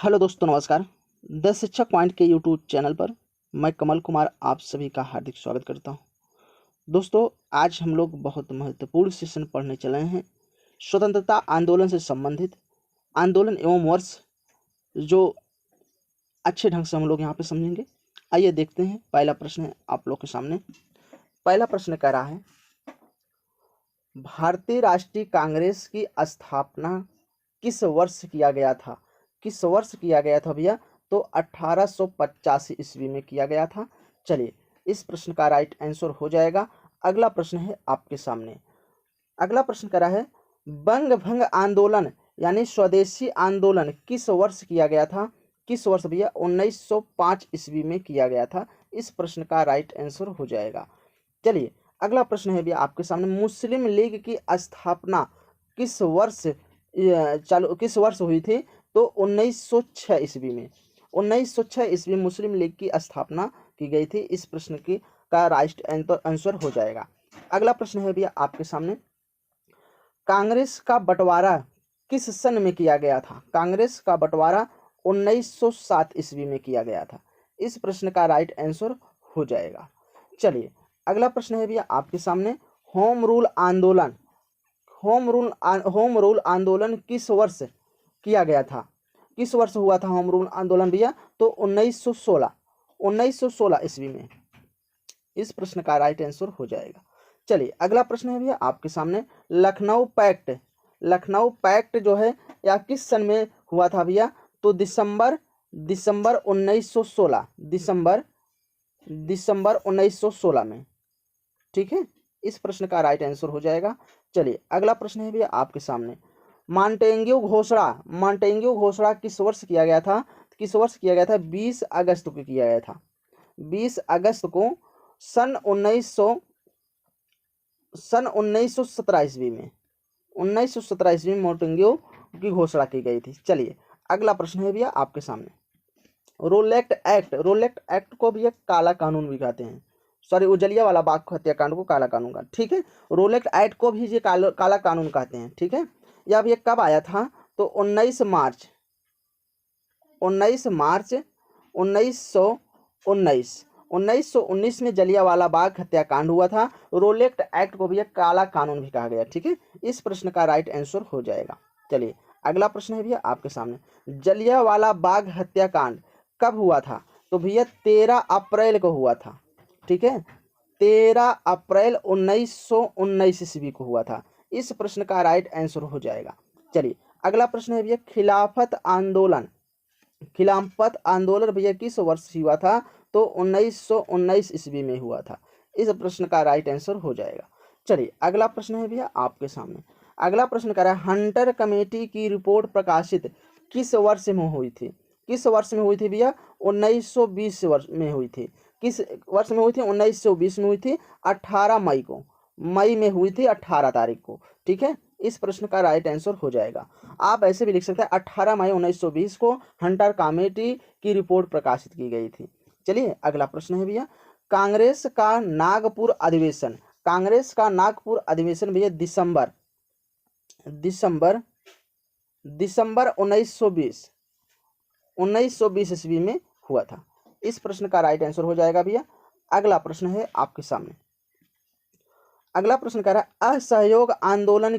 Hello दोस्तों, नमस्कार। The शिक्षक पॉइंट के यूट्यूब चैनल पर मैं कमल कुमार आप सभी का हार्दिक स्वागत करता हूं। दोस्तों, आज हम लोग बहुत महत्वपूर्ण सेशन पढ़ने चले हैं। स्वतंत्रता आंदोलन से संबंधित आंदोलन एवं वर्ष जो अच्छे ढंग से हम लोग यहाँ पे समझेंगे। आइए देखते हैं। पहला प्रश्न है आप लोग के सामने। पहला प्रश्न कह रहा है, भारतीय राष्ट्रीय कांग्रेस की स्थापना किस वर्ष किया गया था? किस वर्ष किया गया था भैया? तो 1885 ईस्वी में किया गया था। चलिए, इस प्रश्न का राइट आंसर हो जाएगा। अगला प्रश्न है आपके सामने। अगला प्रश्न करा है, बंग भंग आंदोलन यानी स्वदेशी आंदोलन किस वर्ष किया गया था? किस वर्ष भैया? 1905 ईस्वी में किया गया था। इस प्रश्न का राइट आंसर हो जाएगा। चलिए, अगला प्रश्न है भैया आपके सामने, मुस्लिम लीग की स्थापना किस वर्ष किस वर्ष हुई थी? तो 1906 ईस्वी में। 1906 ईस्वी मुस्लिम लीग की स्थापना की गई थी। इस प्रश्न की का राइट आंसर हो जाएगा। अगला प्रश्न है भैया आपके सामने, कांग्रेस का बंटवारा किस सन में किया गया था? कांग्रेस का बंटवारा 1907 ईस्वी में किया गया था। इस प्रश्न का राइट आंसर हो जाएगा। चलिए, अगला प्रश्न है भैया आपके सामने, होम रूल आंदोलन होम रूल आंदोलन किस वर्ष किया गया था? किस वर्ष हुआ था होम रूल आंदोलन भैया? तो 1916 ईस्वी में। इस प्रश्न का राइट आंसर हो जाएगा। चलिए, अगला प्रश्न है भैया आपके सामने, लखनऊ पैक्ट जो है या किस सन में हुआ था भैया? तो दिसंबर 1916 दिसंबर 1916 में। ठीक है, इस प्रश्न का राइट आंसर हो जाएगा। चलिए, अगला प्रश्न है भैया आपके सामने, मॉन्टेग्यू घोषणा किस वर्ष किया गया था? किस वर्ष किया गया था? 20 अगस्त को किया गया था। 20 अगस्त को सन 1917 ईस्वी में। 1917 ईस्वी में मॉन्टेग्यू की घोषणा की गई थी। चलिए, अगला प्रश्न है भैया आपके सामने, रोलेक्ट एक्ट को भी एक काला कानून भी कहते हैं। सॉरी, उजलिया वाला बाग हत्याकांड को काला कानून का, ठीक है। रोलेक्ट एक्ट को भी ये काला कानून कहते हैं, ठीक है। यह भी कब आया था? तो 19 मार्च 1919 में जलियांवाला बाग हत्याकांड हुआ था। रोलेक्ट एक्ट को भी एक काला कानून भी कहा गया, ठीक है। इस प्रश्न का राइट आंसर हो जाएगा। चलिए, अगला प्रश्न है भैया आपके सामने, जलियांवाला बाग हत्याकांड कब हुआ था? तो भैया 13 अप्रैल को हुआ था, ठीक है। 13 अप्रैल 1919 ईस्वी को हुआ था। इस प्रश्न का राइट आंसर हो जाएगा। चलिए, अगला प्रश्न है भैया, खिलाफत आंदोलन भैया किस वर्ष हुआ था? तो 1919 ईस्वी में हुआ था। इस प्रश्न का राइट आंसर हो जाएगा। चलिए, अगला प्रश्न है भैया आपके सामने। अगला प्रश्न कर रहा है, हंटर कमेटी की रिपोर्ट प्रकाशित किस वर्ष में हुई थी? किस वर्ष में हुई थी भैया? 1920 वर्ष में हुई थी। किस वर्ष में हुई थी? 1920 में हुई थी। 18 मई में हुई थी, 18 तारीख को, ठीक है। इस प्रश्न का राइट आंसर हो जाएगा। आप ऐसे भी लिख सकते हैं, 18 मई 1920 को हंटर कमेटी की रिपोर्ट प्रकाशित की गई थी। चलिए, अगला प्रश्न है भैया, कांग्रेस का नागपुर अधिवेशन भैया दिसंबर 1920 ईस्वी में हुआ था। इस प्रश्न का राइट आंसर हो जाएगा भैया। अगला प्रश्न है आपके सामने। अगला प्रश्न कह रहा है, असहयोग आंदोलन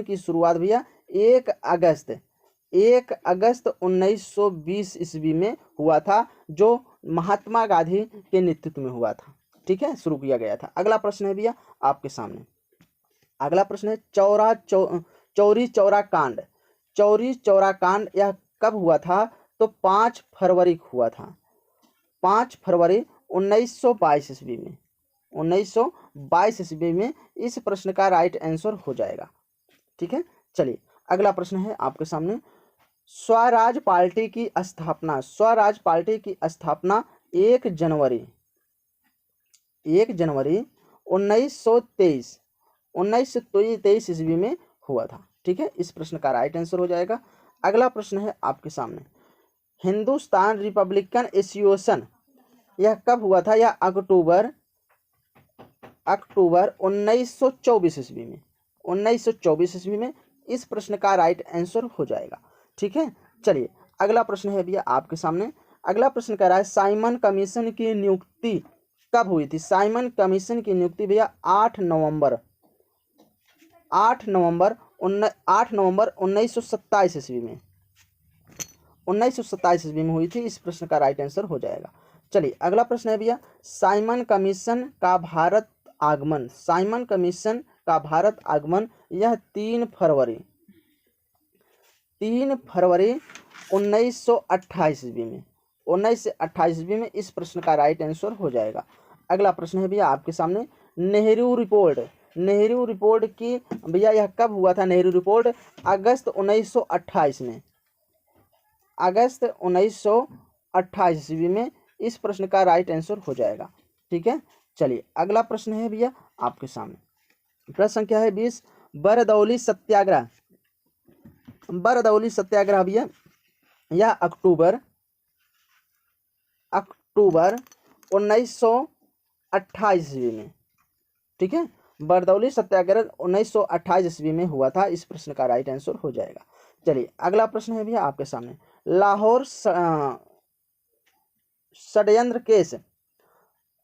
की शुरुआत भैया 1 अगस्त 1920 ईस्वी में हुआ था, जो महात्मा गांधी के नेतृत्व में हुआ था, ठीक है, शुरू किया गया था। अगला प्रश्न है भैया आपके सामने। अगला प्रश्न है, चौरी चौरा कांड यह कब हुआ था? तो 5 फरवरी को हुआ था। 5 फरवरी 1922 ईस्वी में। 1922 ईस्वी में। इस प्रश्न का राइट आंसर हो जाएगा, ठीक है। चलिए, अगला प्रश्न है आपके सामने, स्वराज पार्टी की स्थापना 1 जनवरी 1923 ईस्वी में हुआ था, ठीक है। इस प्रश्न का राइट आंसर हो जाएगा। अगला प्रश्न है आपके सामने, हिंदुस्तान रिपब्लिकन एसोसिएशन यह कब हुआ था? यह अक्टूबर 1924 ईस्वी में। 1924 ईस्वी में। इस प्रश्न का राइट आंसर हो जाएगा, ठीक है। चलिए अगला प्रश्न है भैया आपके सामने। अगला प्रश्न कह रहा है साइमन कमीशन की नियुक्ति कब हुई थी? साइमन कमीशन की नियुक्ति भैया 8 नवंबर 1927 ईस्वी में 1927 ईस्वी में हुई थी। इस प्रश्न का राइट आंसर हो जाएगा। चलिए अगला प्रश्न है भैया साइमन कमीशन का भारत आगमन। साइमन कमीशन का भारत आगमन यह 3 फरवरी 1928 ईस्वी में 1928 ईस्वी में। इस प्रश्न का राइट आंसर हो जाएगा। अगला प्रश्न है भैया आपके सामने नेहरू रिपोर्ट। नेहरू रिपोर्ट की भैया यह कब हुआ था? नेहरू रिपोर्ट अगस्त 1928 में, अगस्त 1928 ईस्वी में। इस प्रश्न का राइट आंसर हो जाएगा। ठीक है। चलिए अगला प्रश्न है भैया आपके सामने। प्रश्न संख्या है 20 बरदौली सत्याग्रह। बरदौली सत्याग्रह भैया यह अक्टूबर 1928 ईस्वी में, ठीक है, बरदौली सत्याग्रह 1928 ईस्वी में हुआ था। इस प्रश्न का राइट आंसर हो जाएगा। चलिए अगला प्रश्न है भैया आपके सामने लाहौर षड्यंत्र केस।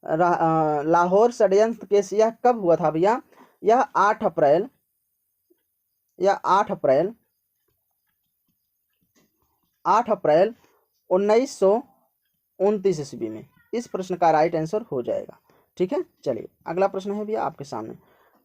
लाहौर षड्यंत्र केस यह कब हुआ था भैया? यह 8 अप्रैल 1929 ईस्वी में। इस प्रश्न का राइट आंसर हो जाएगा। ठीक है। चलिए अगला प्रश्न है भैया आपके सामने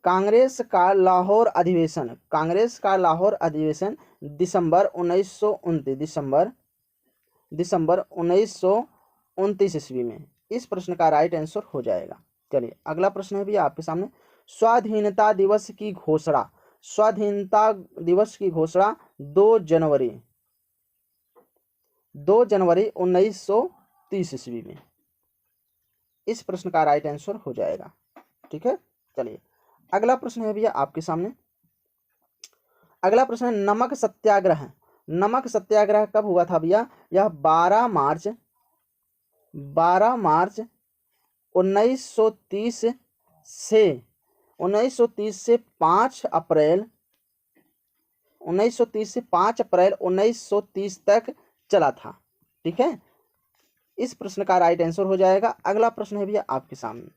कांग्रेस का लाहौर अधिवेशन। कांग्रेस का लाहौर अधिवेशन दिसंबर 1929 ईस्वी में। इस प्रश्न का राइट आंसर हो जाएगा। चलिए अगला प्रश्न है भैया आपके सामने स्वाधीनता दिवस की घोषणा। स्वाधीनता दिवस की घोषणा 2 जनवरी 1930 ईस्वी में। इस प्रश्न का राइट आंसर हो जाएगा। ठीक है। चलिए अगला प्रश्न है भैया आपके सामने। अगला प्रश्न है नमक सत्याग्रह। नमक सत्याग्रह कब हुआ था भैया? यह 12 मार्च 1930 से 5 अप्रैल 1930 तक चला था। ठीक है। इस प्रश्न का राइट आंसर हो जाएगा। अगला प्रश्न है भैया आपके सामने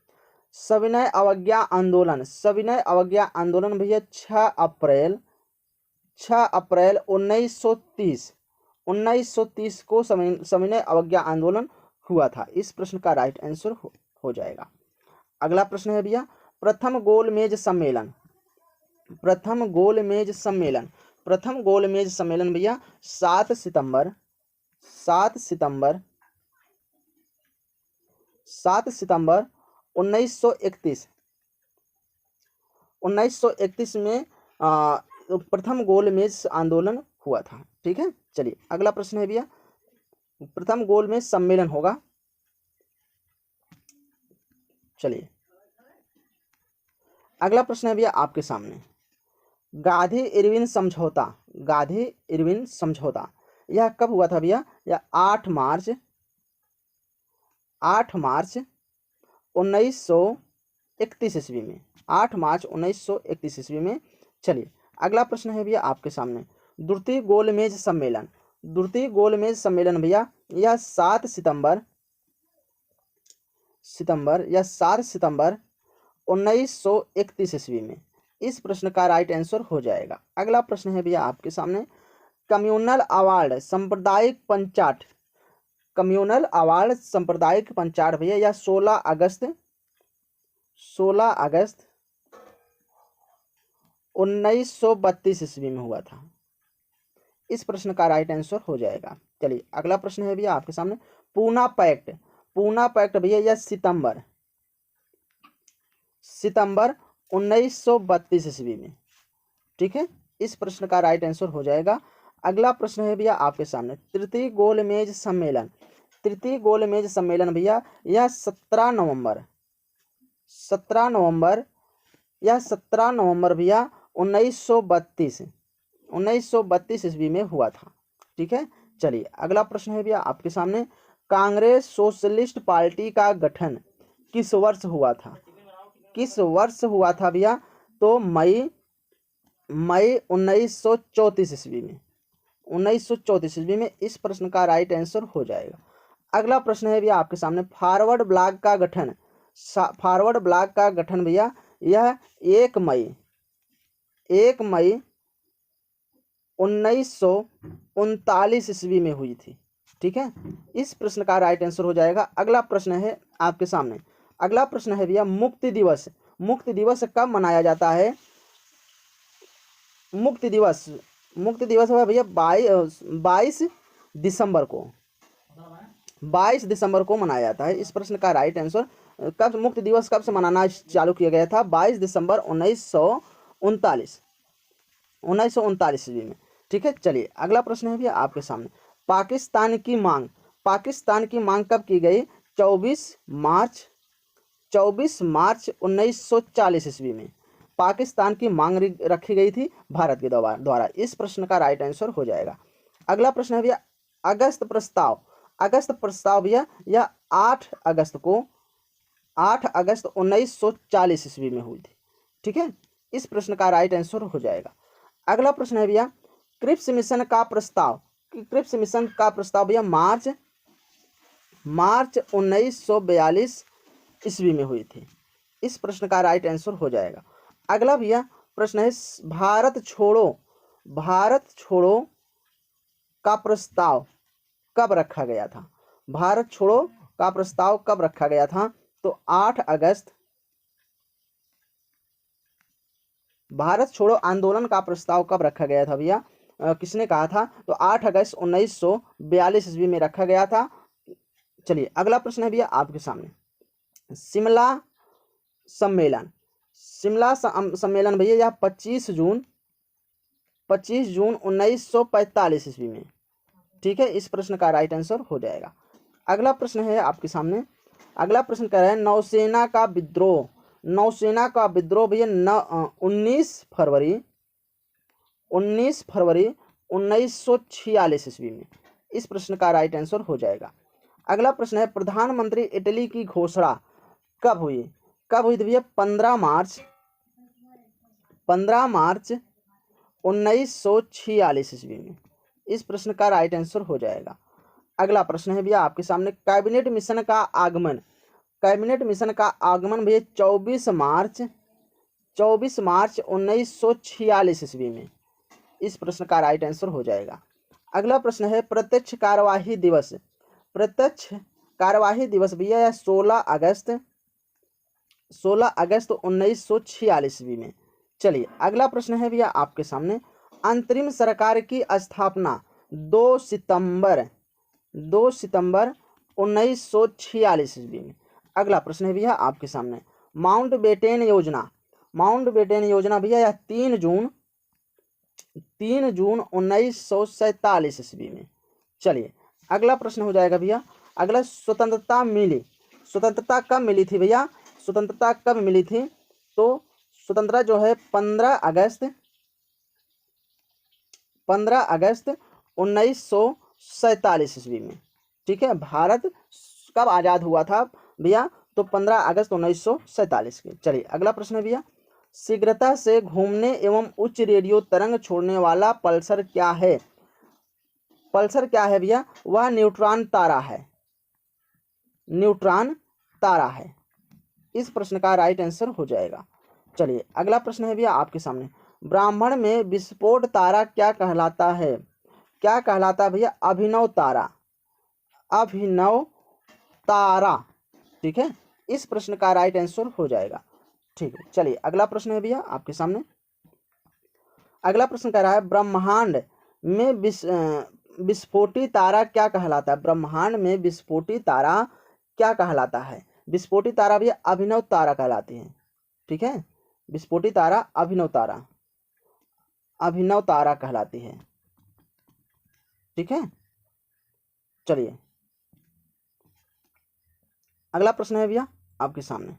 सविनय अवज्ञा आंदोलन। सविनय अवज्ञा आंदोलन भैया 6 अप्रैल 1930 को सविनय अवज्ञा आंदोलन हुआ था। इस प्रश्न का राइट आंसर हो जाएगा। अगला प्रश्न है भैया प्रथम गोलमेज सम्मेलन। प्रथम गोलमेज सम्मेलन भैया 7 सितंबर 1931 में प्रथम गोलमेज आंदोलन हुआ था। ठीक है। चलिए अगला प्रश्न है भैया प्रथम गोलमेज सम्मेलन होगा। चलिए अगला प्रश्न है भैया आपके सामने गांधी इरविन समझौता। गांधी इरविन समझौता यह कब हुआ था भैया? यह 8 मार्च 1931 ईस्वी में। 8 मार्च 1931 ईस्वी में। चलिए अगला प्रश्न है भैया आपके सामने द्वितीय गोलमेज सम्मेलन। द्वितीय गोलमेज सम्मेलन भैया यह 7 सितंबर 1931 ईस्वी में। इस प्रश्न का राइट आंसर हो जाएगा। अगला प्रश्न है भैया आपके सामने कम्युनल अवार्ड सांप्रदायिक पंचाट। कम्युनल अवार्ड सांप्रदायिक पंचाट भैया यह 16 अगस्त 1932 ईस्वी में हुआ था। इस प्रश्न का राइट आंसर हो जाएगा। चलिए अगला प्रश्न है भैया आपके सामने पूना पैक्ट। पूना पैक्ट भैया यह सितंबर 1932 ईस्वी में। ठीक है। इस प्रश्न का राइट आंसर हो जाएगा। अगला प्रश्न है भैया आपके सामने तृतीय गोलमेज सम्मेलन। तृतीय गोलमेज सम्मेलन भैया यह 17 नवंबर भैया 1932 ईस्वी में हुआ था। ठीक है। चलिए अगला प्रश्न है भैया आपके सामने कांग्रेस सोशलिस्ट पार्टी का गठन किस वर्ष हुआ था? किस वर्ष हुआ था भैया? तो मई 1934 ईस्वी में 1934 ईस्वी में। इस प्रश्न का राइट आंसर हो जाएगा। अगला प्रश्न है भैया आपके सामने, फॉरवर्ड ब्लॉक का गठन। फॉरवर्ड ब्लॉक का गठन भैया यह 1 मई 1939 ईस्वी में हुई थी। ठीक है, इस प्रश्न का राइट आंसर हो जाएगा। अगला प्रश्न है आपके सामने, अगला प्रश्न है भैया मुक्ति दिवस। मुक्ति दिवस कब मनाया जाता है? मुक्ति दिवस है भैया 22 दिसंबर को, 22 दिसंबर को मनाया जाता है। इस प्रश्न का राइट आंसर, कब मुक्ति दिवस कब से मनाना चालू किया गया था? 22 दिसंबर 1939 ईस्वी में। ठीक है, चलिए अगला प्रश्न है भैया आपके सामने, पाकिस्तान की मांग। पाकिस्तान की मांग कब की गई? 24 मार्च 1940 ईस्वी में पाकिस्तान की मांग रखी गई थी भारत के द्वारा। इस प्रश्न का राइट आंसर हो जाएगा। अगला प्रश्न है भैया अगस्त प्रस्ताव। अगस्त प्रस्ताव भैया यह 8 अगस्त 1940 ईस्वी में हुई थी। ठीक है, इस प्रश्न का राइट आंसर हो जाएगा। अगला प्रश्न है भैया क्रिप्स मिशन का प्रस्ताव। क्रिप्स मिशन का प्रस्ताव भैया मार्च 1942 ईस्वी में हुई थी। इस प्रश्न का राइट आंसर हो जाएगा। अगला भैया प्रश्न है भारत छोड़ो का प्रस्ताव कब रखा गया था? भारत छोड़ो का प्रस्ताव कब रखा गया था? तो 8 अगस्त, भारत छोड़ो आंदोलन का प्रस्ताव कब रखा गया था भैया? किसने कहा था? तो 8 अगस्त 1942 ईस्वी में रखा गया था। चलिए अगला प्रश्न है भैया आपके सामने, शिमला सम्मेलन। शिमला सम्मेलन भैया यह 25 जून 1945 ईस्वी में। ठीक है, इस प्रश्न का राइट आंसर हो जाएगा। अगला प्रश्न है आपके सामने, अगला प्रश्न कह रहा है नौसेना का विद्रोह। नौसेना का विद्रोह भैया 19 फरवरी 1946 ईस्वी में। इस प्रश्न का राइट आंसर हो जाएगा। अगला प्रश्न है प्रधानमंत्री इटली की घोषणा कब हुई? कब हुई थी भैया? 15 मार्च 1946 ईस्वी में। इस प्रश्न का राइट आंसर हो जाएगा। अगला प्रश्न है भैया आपके सामने कैबिनेट मिशन का आगमन। कैबिनेट मिशन का आगमन भैया 24 मार्च 1946 ईस्वी में। इस प्रश्न का राइट आंसर हो जाएगा। अगला प्रश्न है प्रत्यक्ष कार्यवाही दिवस। प्रत्यक्ष कार्यवाही दिवस भैया यह 16 अगस्त 1946 ईस्वी में। चलिए अगला प्रश्न है भैया आपके सामने अंतरिम सरकार की स्थापना 2 सितंबर 1946 ईस्वी में। अगला प्रश्न है भैया आपके सामने माउंटबेटन योजना। माउंटबेटन योजना भैया यह 3 जून 1947 ईस्वी में। चलिए अगला प्रश्न हो जाएगा भैया, अगला स्वतंत्रता स्वतंत्रता कब मिली थी भैया? स्वतंत्रता कब मिली थी? तो स्वतंत्रता जो है 15 अगस्त 1947 ईस्वी में। ठीक है, भारत कब आज़ाद हुआ था भैया? तो 15 अगस्त 1947 के। चलिए अगला प्रश्न है भैया शीघ्रता से घूमने एवं उच्च रेडियो तरंग छोड़ने वाला पल्सर क्या है? पल्सर क्या है भैया? वह न्यूट्रॉन तारा है। न्यूट्रॉन तारा है। इस प्रश्न का राइट आंसर हो जाएगा। चलिए अगला प्रश्न है भैया आपके सामने ब्राह्मण में विस्फोट तारा क्या कहलाता है? क्या कहलाता है भैया? अभिनव तारा। अभिनव तारा। ठीक है, इस प्रश्न का राइट आंसर हो जाएगा। ठीक है, चलिए अगला प्रश्न है भैया आपके सामने, अगला प्रश्न कह रहा है ब्रह्मांड में विस्फोटी तारा क्या कहलाता है? ब्रह्मांड में विस्फोटी तारा क्या कहलाता है? विस्फोटी तारा भी अभिनव तारा कहलाती है। ठीक है, विस्फोटी तारा अभिनव तारा कहलाती है। ठीक है, चलिए अगला प्रश्न है भैया आपके सामने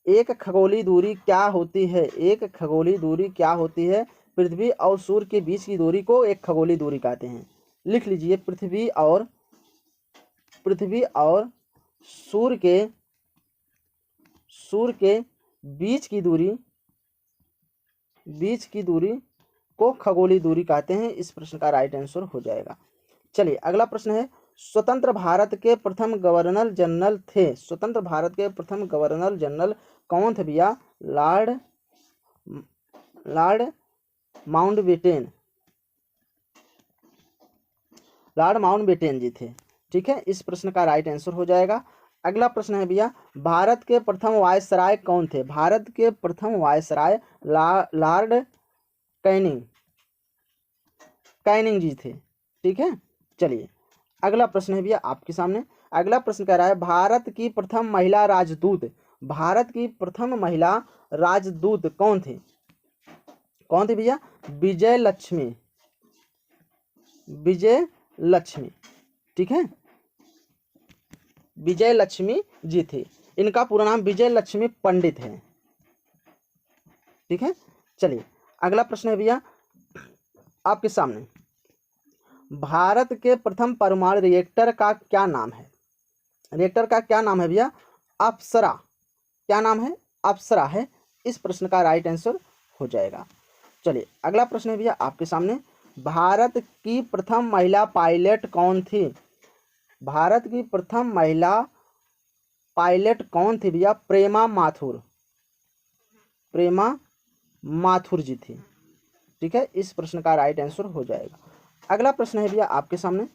एक खगोलीय दूरी क्या होती है? एक खगोलीय दूरी क्या होती है? पृथ्वी और सूर्य के बीच की दूरी को एक खगोलीय दूरी कहते हैं। लिख लीजिए पृथ्वी और सूर्य के बीच की दूरी को खगोलीय दूरी कहते हैं। इस प्रश्न का राइट आंसर हो जाएगा। चलिए अगला प्रश्न है, स्वतंत्र भारत के प्रथम गवर्नर जनरल थे। स्वतंत्र भारत के प्रथम गवर्नर जनरल कौन थे भैया? Lord Mountbatten. लॉर्ड माउंटबेटन जी थे। ठीक है, इस प्रश्न का राइट आंसर हो जाएगा। अगला प्रश्न है भैया, भारत के प्रथम वायसराय कौन थे? भारत के प्रथम वायसराय लॉर्ड कैनिंग जी थे। ठीक है, चलिए अगला प्रश्न है भैया आपके सामने। अगला प्रश्न कह रहा है, भारत की प्रथम महिला राजदूत। भारत की प्रथम महिला राजदूत कौन थे? कौन थे भैया? विजय लक्ष्मी। विजय लक्ष्मी। ठीक है, विजय लक्ष्मी जी थे। इनका पूरा नाम विजय लक्ष्मी पंडित है। ठीक है, चलिए अगला प्रश्न है भैया आपके सामने, भारत के प्रथम परमाणु रिएक्टर का क्या नाम है? रिएक्टर का क्या नाम है भैया? अप्सरा। क्या नाम है? अप्सरा है। इस प्रश्न का राइट आंसर हो जाएगा। चलिए अगला प्रश्न है भैया आपके सामने, भारत की प्रथम महिला पायलट कौन थी? भारत की प्रथम महिला पायलट कौन थी भैया? प्रेमा माथुर। प्रेमा माथुर जी थी। ठीक है, इस प्रश्न का राइट आंसर हो जाएगा। अगला प्रश्न है भैया आपके सामने,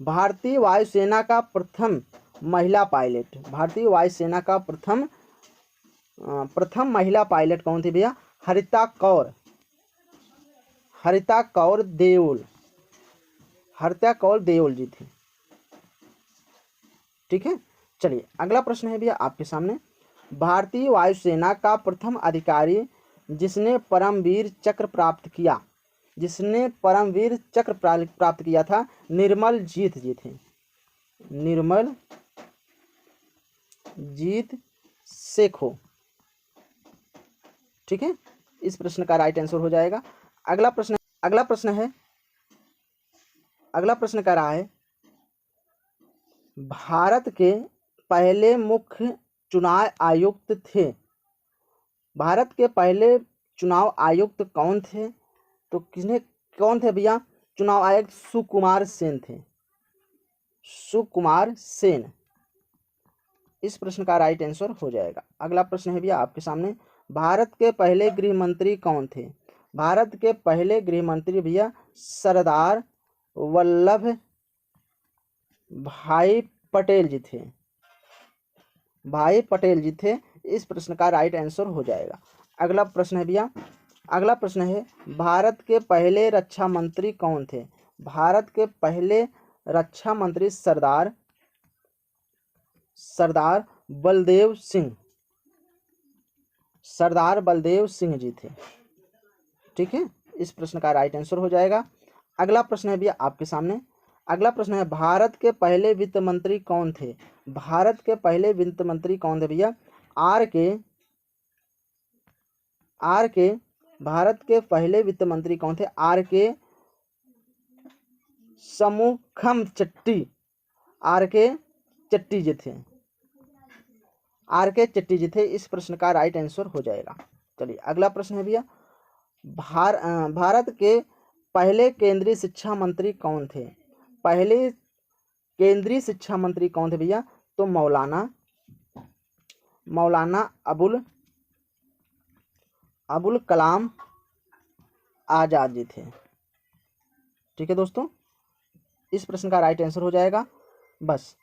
भारतीय वायुसेना का प्रथम महिला पायलट। भारतीय वायुसेना का प्रथम महिला पायलट कौन थी भैया? हरिता कौर। हरिता कौर देओल। हरिता कौर देओल जी थी। ठीक है, चलिए अगला प्रश्न है भैया आपके सामने, भारतीय वायुसेना का प्रथम अधिकारी जिसने परमवीर चक्र प्राप्त किया। जिसने परमवीर चक्र प्राप्त किया था, निर्मल जीत जी थे। निर्मल जीत सेखो। ठीक है, इस प्रश्न का राइट आंसर हो जाएगा। अगला प्रश्न कह रहा है, भारत के पहले मुख्य चुनाव आयुक्त थे। भारत के पहले चुनाव आयुक्त कौन थे? तो कौन थे भैया? चुनाव आयुक्त सुकुमार सेन थे। सुकुमार सेन। इस प्रश्न का राइट आंसर हो जाएगा। अगला प्रश्न है भैया आपके सामने, भारत के पहले गृह मंत्री कौन थे? भारत के पहले गृह मंत्री भैया सरदार वल्लभ भाई पटेल जी थे। भाई पटेल जी थे। इस प्रश्न का राइट आंसर हो जाएगा। अगला प्रश्न है भैया, अगला प्रश्न है, भारत के पहले रक्षा मंत्री कौन थे? भारत के पहले रक्षा मंत्री सरदार बलदेव सिंह। सरदार बलदेव सिंह जी थे। ठीक है, इस प्रश्न का राइट आंसर हो जाएगा। अगला प्रश्न है भैया आपके सामने। अगला प्रश्न है, भारत के पहले वित्त मंत्री कौन थे? भारत के पहले वित्त मंत्री कौन थे भैया? आर के। भारत के पहले वित्त मंत्री कौन थे? आर के समूखम चट्टी। आर के चट्टी जी थे। आर के चट्टी जी थे। इस प्रश्न का राइट आंसर हो जाएगा। चलिए अगला प्रश्न है भैया, भारत के पहले केंद्रीय शिक्षा मंत्री कौन थे? पहले केंद्रीय शिक्षा मंत्री कौन थे भैया? तो मौलाना अबुल कलाम आजाद जी थे। ठीक है दोस्तों, इस प्रश्न का राइट आंसर हो जाएगा। बस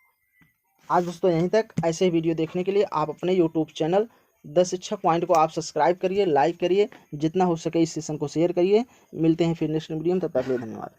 आज दोस्तों यहीं तक। ऐसे ही वीडियो देखने के लिए आप अपने यूट्यूब चैनल द शिक्षक पॉइंट को आप सब्सक्राइब करिए, लाइक करिए, जितना हो सके इस सेशन को शेयर करिए। मिलते हैं फिर नेक्स्ट वीडियो में, तब तक के लिए धन्यवाद।